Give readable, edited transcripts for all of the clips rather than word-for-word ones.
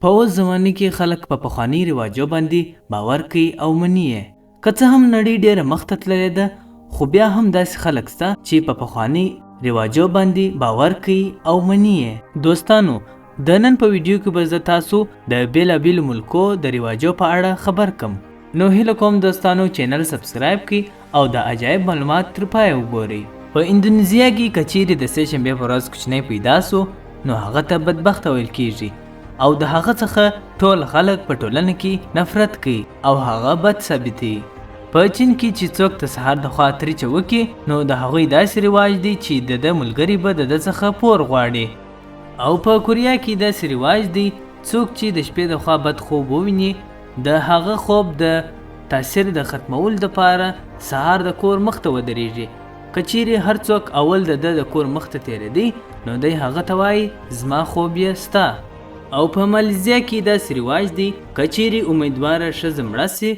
په اوس زمانه کې خلک په پخواني رواجو باندې باور کوي او مني یې. که څه هم نړۍ ډېره مخته تللې ده خو بیا هم داسې خلک شته چې په پخواني رواجو باندې باور کوي او مني یې. دوستانو د نن په ویډیو کې به زه تاسو د بیلابیلو ملکو د رواجو په اړه خبر کم. نو هیله کوم دوستانو چینل سبسکرایب کړئ او د عجایب معلومات تر پایه وګورئ. په اندونیزیا کې که چیرې د سه شنبې په ورځ کوچنی پیدا سو نو هغه ته بدبخته ویل کیږي او د هغه څخه ټول خلک په ټولنه کې نفرت کوي او هغه بد ثابتي. په چین کې چې څوک د سهار د خوا تریچه وکړي نو د هغوی داسې رواج دی چې د ملګري به د څخه پور غواړي. او په کوریا کې داسې رواج دی څوک چې د شپې د خوا بد خوب وویني د هغه خوب د تاثیر د ختمول دپاره سهار د کور مخ ته ودرېږي. که چیرې هر څوک اول د کور مخ ته تېرېدی نو دی هغه ته وایي زما خوب یې ستا. او په مالیزیا کې داسې رواج دی که چیرې امیدواره ښځه مړه سي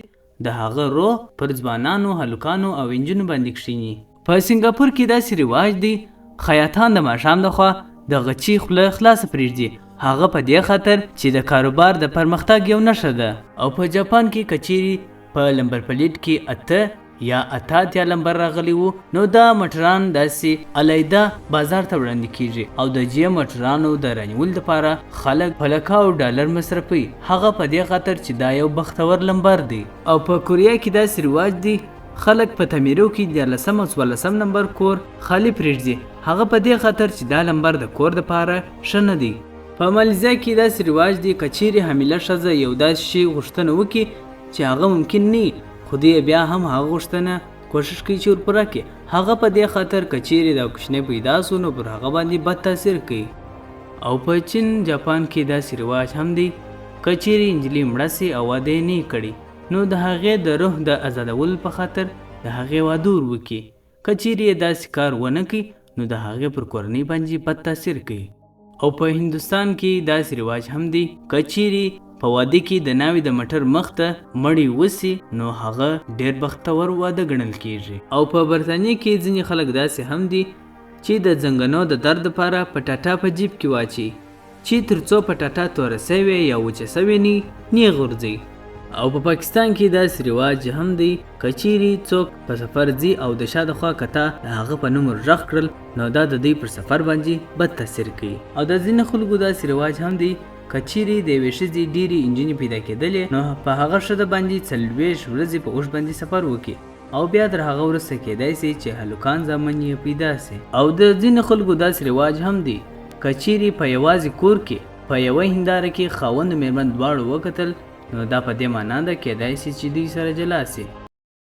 د هغه روح پر ځوانانو هلکانو او نجونو باندې کښېني. په سنګاپور کې داسې رواج دی خیاطان د ماښام د خوا د غچي خوله خلاصه پرېږدي هغه په دې خاطر چې د کاروبار د پرمختګ یو نښه ده. او په جاپان کې که چیرې په لمبر پلیټ کې اته یا اتیا لمبر راغلی وو نو دا موټران داسې علیحده بازار ته وړاندې کیږي او د جې موټرانو د رانیول دپاره خلک په لکاو ډالر مصرفوي هغه په دې خاطر چې دا یو بختور لمبر دی. او په کوریا کې داسې رواج دی خلک په تعمیرو کې 14 او 14 نمبر کور خالی پرېږدي هغه په دې خاطر چې دا لمبر د کور دپاره ښه نه دی. په مالیزیا کې داسې رواج دی که چیرې حامله ښځه یو داسې شي غوښتنه وکړي چې هغه ممکن نه خو دی بیا هم هغه غوښتنه کوشش کوي چې ورپوره کړي هغه په دې خاطر که چیرې دا کوچنی پیدا سو نو پر هغه باندې بد تاثیر کوي. او په چین جاپان کې داسې رواج هم دی که چیرې نجلۍ مړه سي او واده یې نه کړي نو د هغې د روح د ازادولو په خاطر د هغې واده ور وکړي. که چیرې یې داسې کار ونه کړي نو د هغې پر کورنۍ باندې بد تاثیر کوي. او په هندوستان کې داسې رواج هم دی که چیرې په واده کې د ناوې د موټر مخ ته مړی وسي نو هغه ډېر بختور واده ګڼل کیږي. او په برطانیه کې ځینې خلک داسې هم دي چې د زنګنو د درد لپاره پټاټا په جیب کې واچي چې تر څو پټاټا توره سوې یا وچه سوې نه غورځي. او په پاکستان کې داسې رواج هم دی که چیرې څوک په سفر ځي او د شا د خوا کته د هغه په نوم غږ کړل نو دا د دوی پر سفر باندې بد تاثیر کوي. او د ځینې خلکو داسې رواج هم دی که چیرې د یوې ښځې ډېرې نجونې پیدا کېدلې نو په هغه ښځه باندې 40 ورځې په اوښ باندې سفر وکړي او بیا تر هغه وروسته کېدای سي چې هلکان زامن یې پیدا سي. او د ځینې خلکو داسې رواج هم دی که چیرې په یوازې کور کې په یوه هنداره کې خاوند او مېرمن دواړو وکتل نو دا په دې معنا ده کېدای سي چې دوی سره جلا سي.